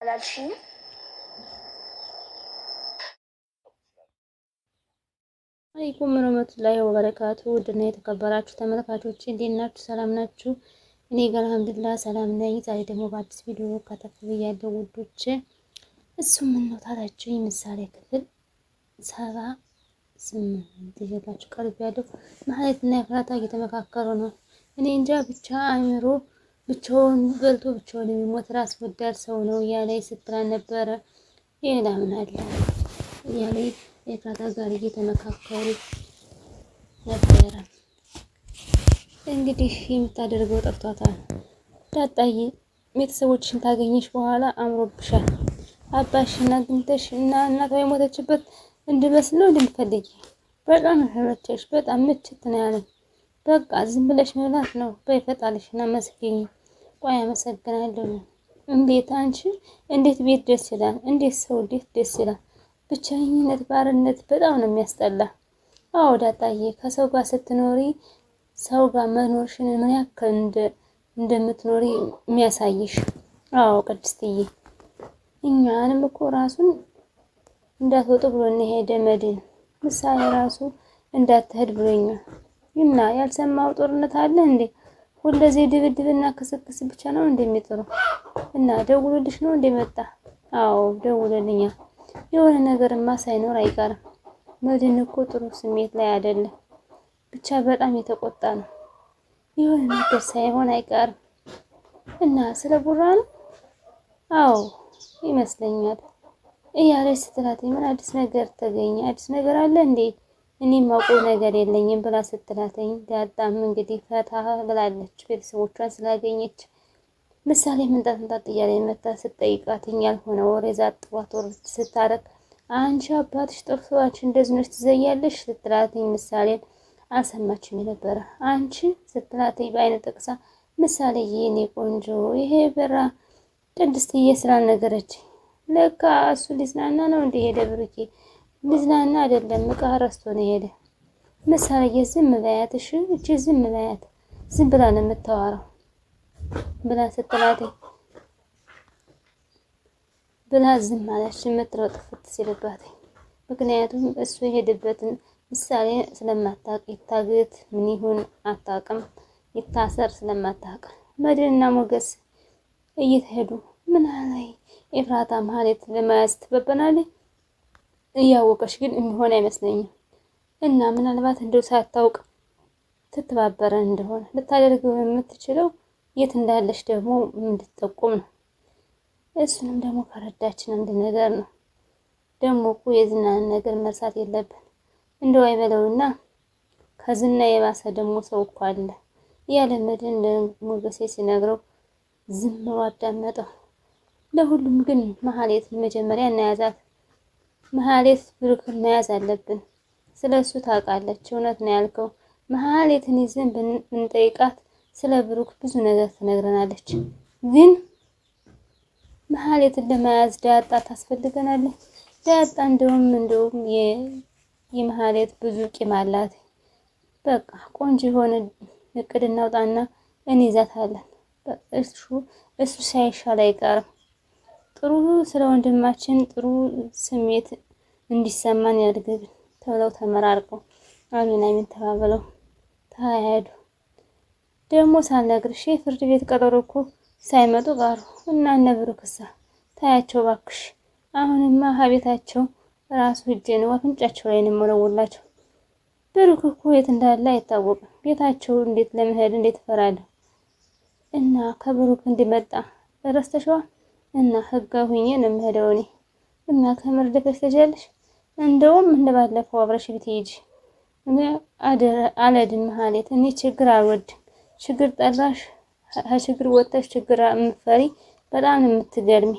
አላልሽኝም? አለይኩም ወራህመቱላሂ ወበረካቱ። ውድና የተከበራችሁ ተመልካቾች እንዴት ናችሁ? ሰላም ናችሁ? እኔ ጋር አልሐምዱሊላህ ሰላም ነኝ። ዛሬ ደግሞ በአዲስ ቪዲዮ ከተፍ ብያለሁ ውዶች። እሱም ምነው ታላችሁ ምሳሌ ክፍል 78 ይዤላችሁ ቀርቤያለሁ። ማህሌትና ኤፍራታ እየተመካከሩ ነው። እኔ እንጃ ብቻ አእምሮ ብቻውን በልቶ ብቻውን የሚሞት ራስ ወዳድ ሰው ነው እያለ ስትላን ነበረ። ሌላ ምን አለ እያለ ኤፍራታ ጋር እየተመካከሩ ነበረ። እንግዲህ የምታደርገው ጠፍቷታል። ዳጣዬ ቤተሰቦችሽን ታገኘሽ በኋላ አምሮብሻል። አባሽን አግኝተሽ እና እናቷ የሞተችበት እንድመስል ነው እንደምትፈልጊ። በጣም ተመቸሽ። በጣም ምችት ነው ያለኝ። በቃ ዝም ብለሽ መብላት ነው። በፈጣሪሽና መስገኝ። ቆይ አመሰግናለሁ። እንዴት አንቺ እንዴት ቤት ደስ ይላል። እንዴት ሰው እንዴት ደስ ይላል። ብቸኝነት ባርነት በጣም ነው የሚያስጠላ። አዎ ዳጣዬ ከሰው ጋር ስትኖሪ ሰው ጋር መኖርሽን ምን ያክል እንደምትኖሪ የሚያሳይሽ። አዎ ቅድስትዬ እኛንም እኮ ራሱን እንዳትወጡ ብሎ ሄደ መድን ምሳሌ ራሱ እንዳትሄድ ብሎኛል። እና ያልሰማው ጦርነት አለ እንዴ? ሁለዚህ ድብድብና ክስክስ ብቻ ነው እንደሚጥሩ እና ደውሎልሽ ነው እንደመጣ? አዎ ደውሎልኛል። የሆነ ነገርማ ሳይኖር አይቀርም። መድን እኮ ጥሩ ስሜት ላይ አይደለም። ብቻ በጣም የተቆጣ ነው። የሆነ ነገር ሳይሆን አይቀርም። እና ስለ ቡራ ነው? አዎ ይመስለኛል እያለች ስትላት ምን አዲስ ነገር ተገኘ? አዲስ ነገር አለ እንዴ? እኔም ማውቀው ነገር የለኝም ብላ ስትላተኝ ዳጣም እንግዲህ ፈታ ብላለች ቤተሰቦቿን ስላገኘች። ምሳሌ ምንጣት እያለ መታ ስትጠይቃትኝ ያልሆነ ወሬ ዛጥዋት ወርድ ስታረቅ አንቺ አባትሽ ጥርሷች እንደዚህ ነሽ ትዘያለሽ ስትላትኝ ምሳሌን አልሰማችም ነበረ። አንቺ ስትላትኝ በአይነ ጠቅሳ ምሳሌ የኔ ቆንጆ ይሄ በራ ቅድስትዬ ስላልነገረች ለካ እሱ ሊዝናና ነው እንደሄደ ብሩኬ ሊዝናና አይደለም ዕቃ ረስቶ ነው ሄደ። ምሳሌ ዝም በያት እሺ እቺ ዝም በያት ዝም ብላ ነው የምታወራው ብላ ስትላትኝ ብላ ዝም አለች። የምትለው ጥፍት ሲልባት ምክንያቱም እሱ የሄደበትን ምሳሌ ስለማታውቅ ይታገት ምን ይሁን አታውቅም፣ ይታሰር ስለማታውቅ መድንና ሞገስ እየተሄዱ ምን አላይ ኤፍራታ ማህሌት ለማያዝ ትበበናለች። እያወቀች ግን የሚሆን አይመስለኝም። እና ምናልባት እንደው ሳታውቅ ትተባበረን እንደሆነ ልታደርገው የምትችለው የት እንዳለች ደግሞ እንድትጠቁም ነው። እሱንም ደግሞ ከረዳችን አንድ ነገር ነው። ደግሞ እኮ የዝናን ነገር መርሳት የለብን። እንደው አይበለውና ከዝና የባሰ ደግሞ ሰው እኮ አለ ያለ መድን ለሞገሴ ሲነግረው ዝም ብሎ አዳመጠው። ለሁሉም ግን ማህሌት መጀመሪያ እናያዛት። ማህሌት ብሩክን መያዝ አለብን። ስለሱ ታውቃለች። እውነት ነው ያልከው። ማህሌትን ይዘን ብንጠይቃት ስለ ብሩክ ብዙ ነገር ትነግረናለች። ግን ማህሌትን ለመያዝ ዳጣ ታስፈልገናለች። ዳጣ እንደውም የማህሌት ብዙ ቂም አላት። በቃ ቆንጆ የሆነ እቅድ እናውጣና እንይዛታለን። እሱ ሳይሻል አይቀርም። ጥሩ ስለ ወንድማችን ጥሩ ስሜት እንዲሰማን ያድርግ ተብለው ተመራርቀው አሚን አሚን ተባብለው ተያያዱ። ደግሞ ሳልነግርሽ ፍርድ ቤት ቀጠሮ እኮ ሳይመጡ ቀሩ እና እነ ብሩክሳ ታያቸው ባክሽ። አሁንማ ሀቤታቸው ራሱ ሂጄ ነው አፍንጫቸው ላይ ነው የምወለውላቸው። ብሩክ እኮ የት እንዳለ አይታወቅም። ቤታቸው እንዴት ለመሄድ እንዴት እፈራለሁ። እና ከብሩክ እንዲመጣ ረስተሽዋል። እና ህጋዊ ሆኜ ነው የምሄደው እኔ። እና ከመርደፈሽ ተጃለሽ እንደውም እንደባለፈው አብረሽ ብትሄጂ እኔ አልሄድም ማህሌት። እኔ ችግር አልወድም። ችግር ጠላሽ ችግር ወጥተሽ ችግር የምትፈሪ በጣም ነው የምትገርሚ።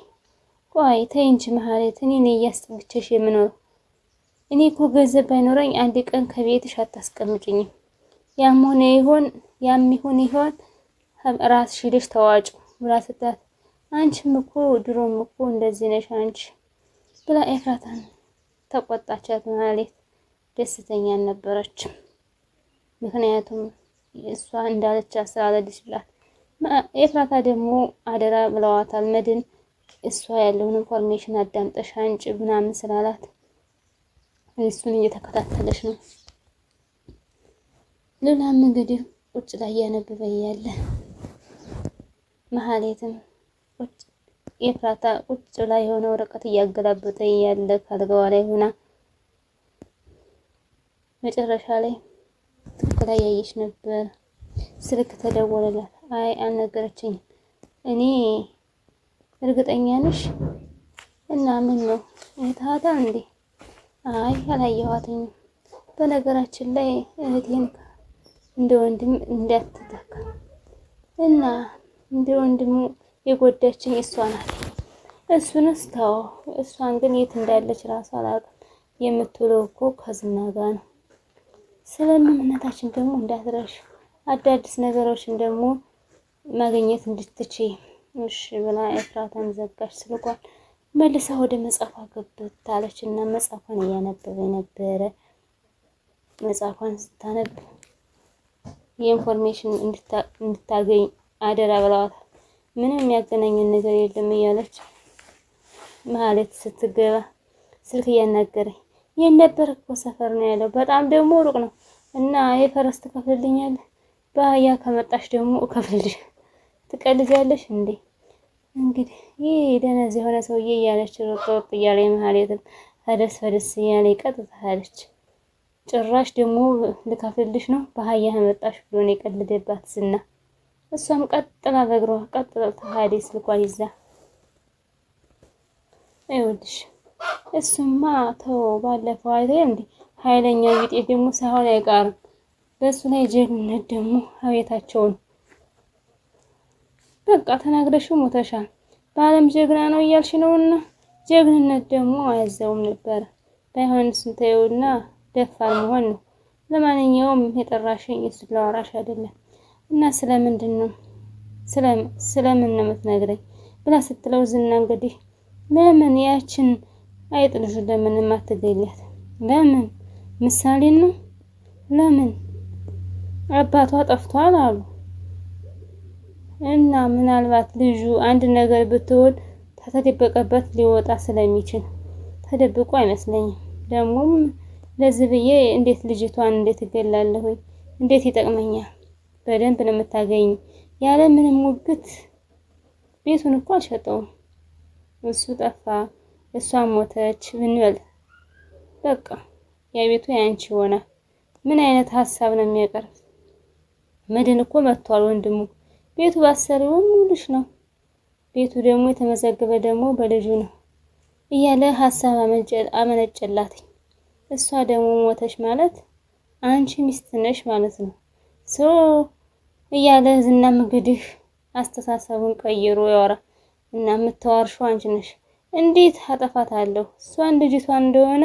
ቆይ ተይ እንጂ ማህሌት። እኔ ነኝ እያስጠግቼሽ የምኖረው። እኔ እኮ ገንዘብ ባይኖረኝ አንድ ቀን ከቤትሽ አታስቀምጭኝም። ያም ይሆን ራስሽ ሄደሽ ተዋጩ ብላ ስትላት አንቺም እኮ ድሮም እኮ እንደዚህ ነሽ አንቺ ብላ ኤፍራታን ተቆጣቻት። ማህሌት ደስተኛ አልነበረችም። ምክንያቱም እሷ እንዳለች አስተላለችላት። ኤፍራታ ደግሞ አደራ ብለዋታል። መድን እሷ ያለውን ኢንፎርሜሽን አዳምጠሽ አንጭ ምናምን ስላላት እሱን እየተከታተለች ነው። ሉላም እንግዲህ ቁጭ ላይ እያነበበ ያለ መሀሌትም ኤፍራታ ቁጭ ላይ የሆነ ወረቀት እያገላበጠ ያለ ካልጋዋ ላይ ሆና መጨረሻ ላይ ትክክል ያየች ነበር። ስልክ ተደወለላት። አይ አልነገረችኝም። እኔ እርግጠኛ ነሽ? እና ምን ነው እህታታ እንዴ? አይ አላየኋትኝም። በነገራችን ላይ እህቴን እንደ ወንድም እንዳትተካ እና እንደ ወንድሙ የጎዳችኝ እሷ ናት። እሱንስ ተው። እሷን ግን የት እንዳለች ራሱ አላውቅም። የምትውለው እኮ ከዝና ጋር ነው። ስለምንነታችን ደግሞ እንዳትረሽ፣ አዳዲስ ነገሮችን ደግሞ ማግኘት እንድትችይ እሺ ብላ ኤፍራታን ዘጋች ስልኳን። መልሳ ወደ መጽሐፏ ገብታ አለች እና መጽሐፏን እያነበበ ነበረ። መጽሐፏን ስታነብ የኢንፎርሜሽን እንድታገኝ አደራ ብለዋታል። ምንም የሚያገናኘን ነገር የለም እያለች ማለት ስትገባ ስልክ እያናገረኝ ይህን ነበር እኮ ሰፈር ነው ያለው። በጣም ደግሞ ሩቅ ነው እና የፈረስ ትከፍልልኛለህ? በአህያ ከመጣሽ ደግሞ እከፍልልሽ። ትቀልጃለሽ እንዴ? እንግዲህ ይህ ደነዝ የሆነ ሰውዬ እያለች ሮጥ እያለ መሀሌትም ፈደስ ፈደስ እያለ ቀጥታ አለች። ጭራሽ ደግሞ ልከፍልልሽ ነው በአህያ መጣሽ ብሎ ነው የቀለደባት ዝና። እሷም ቀጥላ በእግሯ ቀጥላ ተሃዲ ስልኳን ይዛ አይወድሽ እሱማ ተው ባለፈው አይደል እንዴ ኃይለኛ ቢጤ ደግሞ ሳይሆን አይቀርም። በሱ ላይ ጀግንነት ደግሞ አቤታቸውን በቃ ተናግረሽው ሞተሻል። በአለም ጀግና ነው እያልሽ ነውና ጀግንነት ደግሞ አያዘውም ነበር። ባይሆንስ እንተይውና ደፋር መሆን ነው። ለማንኛውም የጠራሽኝ እሱ ላወራሽ አይደለም እና ስለምንድን ነው ስለምን ነው የምትነግረኝ ብላ ስትለው ዝና እንግዲህ ለምን ያችን አይጥ ልጅ ለምን ማትገላት? ለምን ምሳሌ ነው? ለምን አባቷ ጠፍቷል አሉ እና ምናልባት ልጁ አንድ ነገር ብትሆን ተደበቀበት ሊወጣ ስለሚችል ተደብቆ አይመስለኝም። ደግሞም ለዚህ ብዬ እንዴት ልጅቷን እንዴት እገላለሁ? እንዴት ይጠቅመኛል? በደንብ ነው የምታገኝ ያለ ምንም ሙግት። ቤቱን እኮ አልሸጠውም። እሱ ጠፋ፣ እሷ ሞተች ብንበል በቃ ያ ቤቱ ያንቺ ሆነ። ምን አይነት ሀሳብ ነው የሚያቀርብ? መድን እኮ መጥቷል ወንድሙ። ቤቱ ባሰሪው ሙሉሽ ነው። ቤቱ ደግሞ የተመዘገበ ደግሞ በልጁ ነው እያለ ሀሳብ አመነጨላት። እሷ ደግሞ ሞተች ማለት አንቺ ሚስት ነሽ ማለት ነው እያለ ዝናም እንግዲህ አስተሳሰቡን ቀይሮ ያወራ እና የምታዋርሺው አንቺ ነሽ። እንዴት አጠፋታለሁ? እሷን ልጅቷን እንደሆነ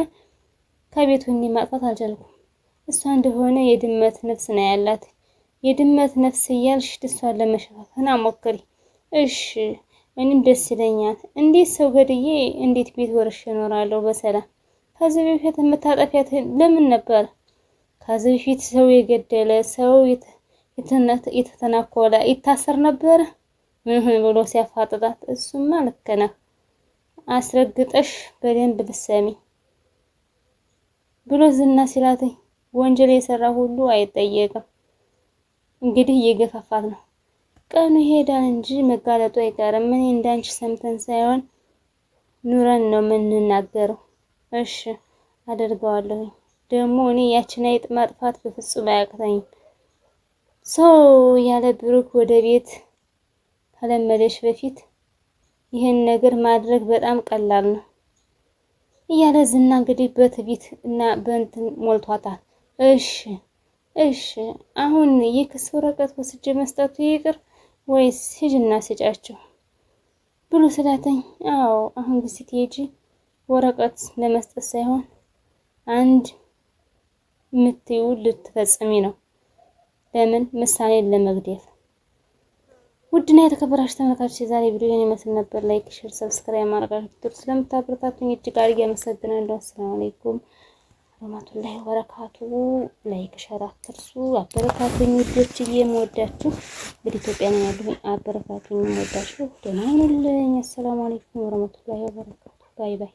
ከቤቱ ማጥፋት አልቻልኩም። እሷ እንደሆነ የድመት ነፍስ ነው ያላት። የድመት ነፍስ እያልሽ እሷን ለመሸፋፈን አሞክሪ። እሺ እኔም ደስ ይለኛል። እንዴት ሰው ገድዬ እንዴት ቤት ወርሼ እኖራለሁ በሰላም? ከዚህ በፊት የምታጠፊያት ለምን ነበር? ከዚህ በፊት ሰው የገደለ ሰው የተተናኮለ ይታሰር ነበር ብሎ ሲያፋጥጣት፣ እሱማ ልክ ነህ አስረግጠሽ በደንብ ልሰሚ ብሎ ዝና ሲላተኝ፣ ወንጀል የሰራ ሁሉ አይጠየቅም። እንግዲህ እየገፋፋት ነው። ቀኑ ይሄዳል እንጂ መጋለጡ አይቀርም። ምን እንዳንቺ ሰምተን ሳይሆን ኑረን ነው የምንናገረው። እሺ አደርገዋለሁ። ደግሞ እኔ ያችን አይጥ ማጥፋት በፍጹም አያቅተኝም። ሰው ያለ ብሩክ ወደ ቤት ከለመደሽ በፊት ይህን ነገር ማድረግ በጣም ቀላል ነው እያለ ዝና እንግዲህ በትዕቢት እና በእንትን ሞልቷታል። እሺ አሁን የክስ ወረቀት ወስጄ መስጠቱ ይቅር ወይስ ሂጂና ስጫቸው ብሎ ስላተኝ፣ አዎ አሁን ግሲት ሄጂ ወረቀት ለመስጠት ሳይሆን አንድ ምትዩ ልትፈጽሚ ነው። ለምን? ምሳሌን ለመግደል። ውድና የተከበራችሁ ተመልካቾች የዛሬ ቪዲዮ ይህን ይመስል ነበር። ላይክ፣ ሼር፣ ሰብስክራይብ ማድረጋችሁ ስለምታበረታቱኝ እጅግ አድርጌ አመሰግናለሁ። አሰላሙ አለይኩም ወራህመቱላሂ ወበረካቱ። ላይክ ሸር አትርሱ። አበረታቱኝ ውዶችዬ፣ የምወዳችሁ እንግዲህ ኢትዮጵያ ነው ያለሁኝ። አበረታቱኝ፣ የምወዳችሁ። ደህና ሁኑልኝ። አሰላሙ አለይኩም ወራህመቱላሂ ወበረካቱ። ባይ ባይ።